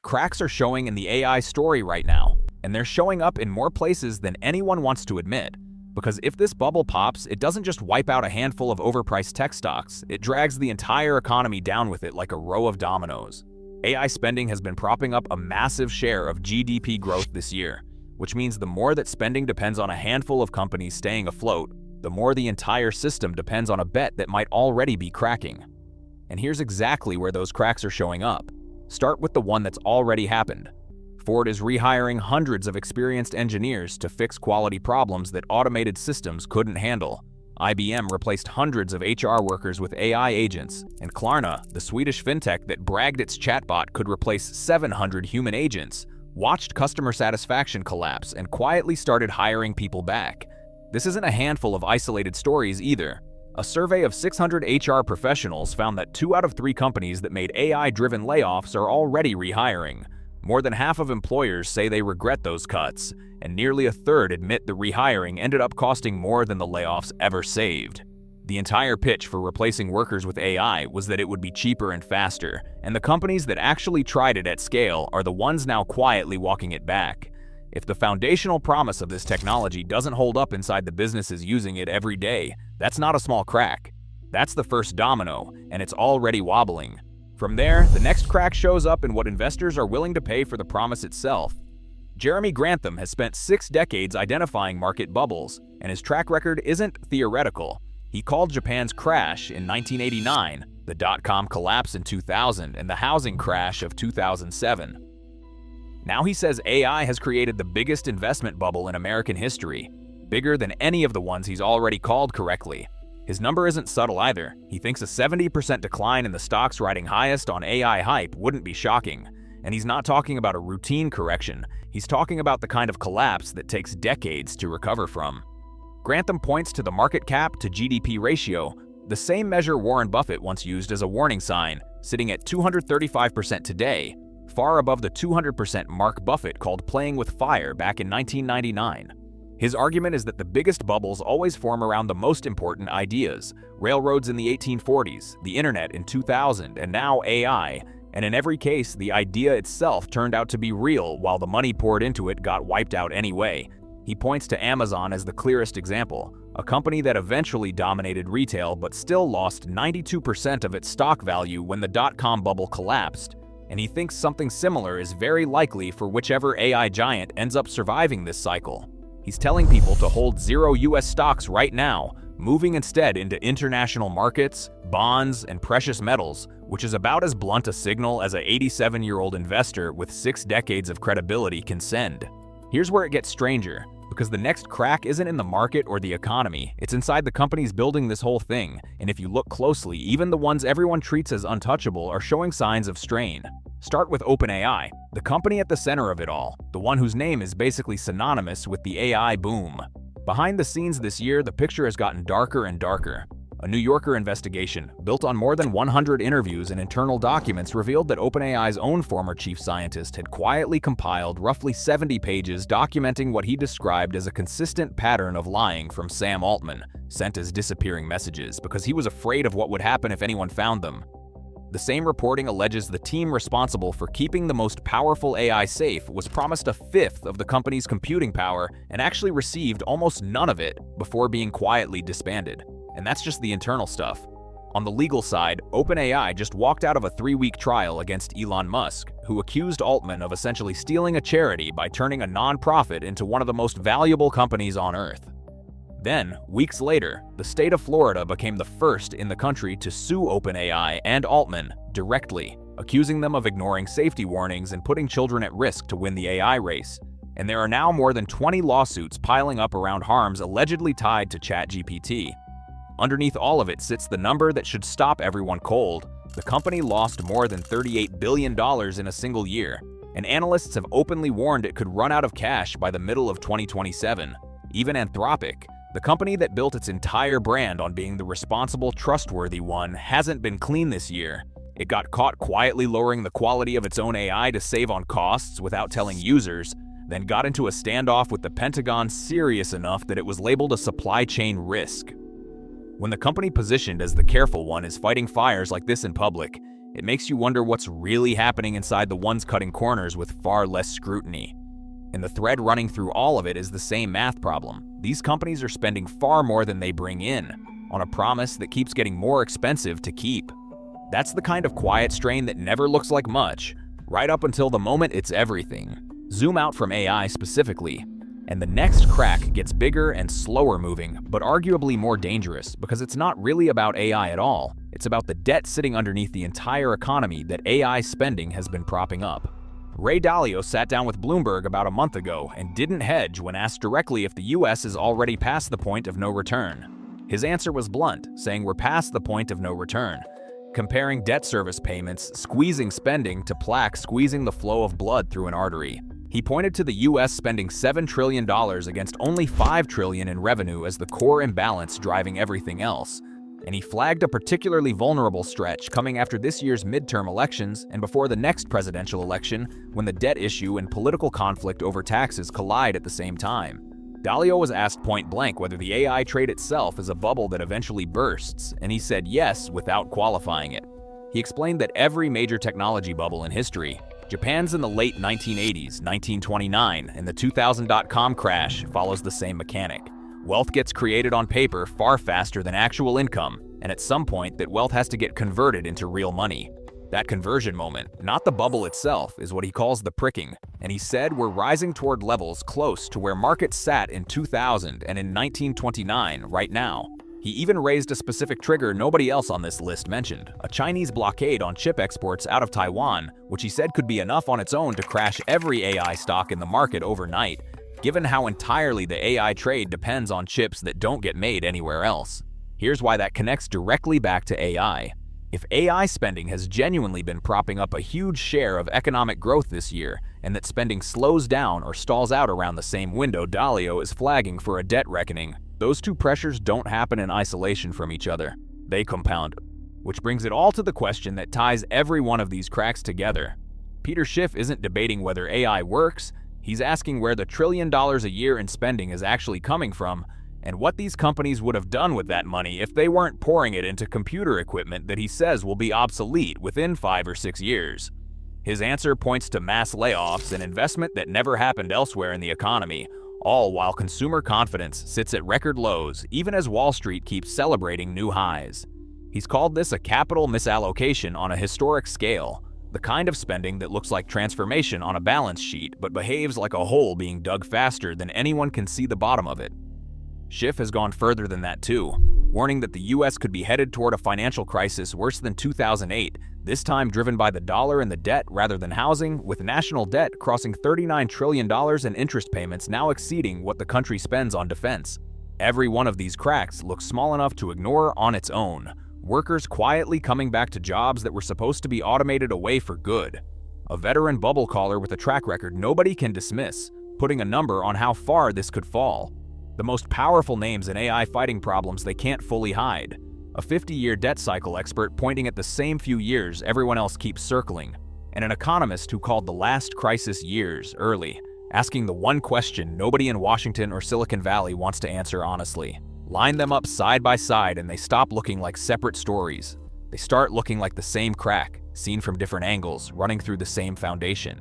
cracks are showing in the AI story right now, and they're showing up in more places than anyone wants to admit. Because if this bubble pops, it doesn't just wipe out a handful of overpriced tech stocks, it drags the entire economy down with it like a row of dominoes. AI spending has been propping up a massive share of GDP growth this year, which means the more that spending depends on a handful of companies staying afloat, the more the entire system depends on a bet that might already be cracking. And here's exactly where those cracks are showing up. Start with the one that's already happened. Ford is rehiring hundreds of experienced engineers to fix quality problems that automated systems couldn't handle. IBM replaced hundreds of HR workers with AI agents, and Klarna, the Swedish fintech that bragged its chatbot could replace 700 human agents, watched customer satisfaction collapse and quietly started hiring people back. This isn't a handful of isolated stories either. A survey of 600 HR professionals found that 2 out of 3 companies that made AI-driven layoffs are already rehiring. More than half of employers say they regret those cuts, and nearly a third admit the rehiring ended up costing more than the layoffs ever saved. The entire pitch for replacing workers with AI was that it would be cheaper and faster, and the companies that actually tried it at scale are the ones now quietly walking it back. If the foundational promise of this technology doesn't hold up inside the businesses using it every day, that's not a small crack. That's the first domino, and it's already wobbling. From there, the next crack shows up in what investors are willing to pay for the promise itself. Jeremy Grantham has spent 6 decades identifying market bubbles, and his track record isn't theoretical. He called Japan's crash in 1989, the dot-com collapse in 2000, and the housing crash of 2007. Now he says AI has created the biggest investment bubble in American history, bigger than any of the ones he's already called correctly. His number isn't subtle either. He thinks a 70% decline in the stocks riding highest on AI hype wouldn't be shocking. And he's not talking about a routine correction. He's talking about the kind of collapse that takes decades to recover from. Grantham points to the market cap to GDP ratio, the same measure Warren Buffett once used as a warning sign, sitting at 235% today, far above the 200% Mark Buffett called playing with fire back in 1999. His argument is that the biggest bubbles always form around the most important ideas: railroads in the 1840s, the internet in 2000, and now AI. And in every case, the idea itself turned out to be real while the money poured into it got wiped out anyway. He points to Amazon as the clearest example, a company that eventually dominated retail but still lost 92% of its stock value when the dot-com bubble collapsed. And he thinks something similar is very likely for whichever AI giant ends up surviving this cycle. He's telling people to hold 0 US stocks right now, moving instead into international markets, bonds, and precious metals, which is about as blunt a signal as an 87-year-old investor with 6 decades of credibility can send. Here's where it gets stranger, because the next crack isn't in the market or the economy, it's inside the companies building this whole thing, and if you look closely, even the ones everyone treats as untouchable are showing signs of strain. Start with OpenAI, the company at the center of it all, the one whose name is basically synonymous with the AI boom. Behind the scenes this year, the picture has gotten darker and darker. A New Yorker investigation, built on more than 100 interviews and internal documents, revealed that OpenAI's own former chief scientist had quietly compiled roughly 70 pages documenting what he described as a consistent pattern of lying from Sam Altman, sent as disappearing messages because he was afraid of what would happen if anyone found them. The same reporting alleges the team responsible for keeping the most powerful AI safe was promised a fifth of the company's computing power and actually received almost none of it before being quietly disbanded. And that's just the internal stuff. On the legal side, OpenAI just walked out of a 3-week trial against Elon Musk, who accused Altman of essentially stealing a charity by turning a non-profit into one of the most valuable companies on Earth. Then, weeks later, the state of Florida became the first in the country to sue OpenAI and Altman directly, accusing them of ignoring safety warnings and putting children at risk to win the AI race. And there are now more than 20 lawsuits piling up around harms allegedly tied to ChatGPT. Underneath all of it sits the number that should stop everyone cold. The company lost more than $38 billion in a single year, and analysts have openly warned it could run out of cash by the middle of 2027. Even Anthropic, the company that built its entire brand on being the responsible, trustworthy one, hasn't been clean this year. It got caught quietly lowering the quality of its own AI to save on costs without telling users, then got into a standoff with the Pentagon serious enough that it was labeled a supply chain risk. When the company positioned as the careful one is fighting fires like this in public, It makes you wonder what's really happening inside the ones cutting corners with far less scrutiny. And the thread running through all of it is the same math problem. These companies are spending far more than they bring in, on a promise that keeps getting more expensive to keep. That's the kind of quiet strain that never looks like much, right up until the moment it's everything. Zoom out from AI specifically, and the next crack gets bigger and slower moving, but arguably more dangerous because it's not really about AI at all. It's about the debt sitting underneath the entire economy that AI spending has been propping up. Ray Dalio sat down with Bloomberg about a month ago and didn't hedge when asked directly if the US is already past the point of no return. His answer was blunt, saying we're past the point of no return, comparing debt service payments squeezing spending to plaque squeezing the flow of blood through an artery. He pointed to the US spending $7 trillion against only $5 trillion in revenue as the core imbalance driving everything else. And he flagged a particularly vulnerable stretch coming after this year's midterm elections and before the next presidential election, when the debt issue and political conflict over taxes collide at the same time. Dalio was asked point blank whether the AI trade itself is a bubble that eventually bursts, and he said yes without qualifying it. He explained that every major technology bubble in history, Japan's in the late 1980s, 1929, and the 2000 .com crash follows the same mechanic. Wealth gets created on paper far faster than actual income, and at some point that wealth has to get converted into real money. That conversion moment, not the bubble itself, is what he calls the pricking, and he said we're rising toward levels close to where markets sat in 2000 and in 1929 right now. He even raised a specific trigger nobody else on this list mentioned, a Chinese blockade on chip exports out of Taiwan, which he said could be enough on its own to crash every AI stock in the market overnight, given how entirely the AI trade depends on chips that don't get made anywhere else. Here's why that connects directly back to AI. If AI spending has genuinely been propping up a huge share of economic growth this year, and that spending slows down or stalls out around the same window Dalio is flagging for a debt reckoning, those two pressures don't happen in isolation from each other. They compound. Which brings it all to the question that ties every one of these cracks together. Peter Schiff isn't debating whether AI works, he's asking where the $1 trillion a year in spending is actually coming from, and what these companies would have done with that money if they weren't pouring it into computer equipment that he says will be obsolete within 5 or 6 years. His answer points to mass layoffs and investment that never happened elsewhere in the economy, all while consumer confidence sits at record lows even as Wall Street keeps celebrating new highs. He's called this a capital misallocation on a historic scale, the kind of spending that looks like transformation on a balance sheet but behaves like a hole being dug faster than anyone can see the bottom of it. Schiff has gone further than that too, warning that the US could be headed toward a financial crisis worse than 2008, this time driven by the dollar and the debt rather than housing, with national debt crossing $39 trillion and interest payments now exceeding what the country spends on defense. Every one of these cracks looks small enough to ignore on its own. Workers quietly coming back to jobs that were supposed to be automated away for good. A veteran bubble caller with a track record nobody can dismiss, putting a number on how far this could fall. The most powerful names in AI fighting problems they can't fully hide. A 50-year debt cycle expert pointing at the same few years everyone else keeps circling. And an economist who called the last crisis years early, asking the one question nobody in Washington or Silicon Valley wants to answer honestly. Line them up side by side and they stop looking like separate stories. They start looking like the same crack, seen from different angles, running through the same foundation.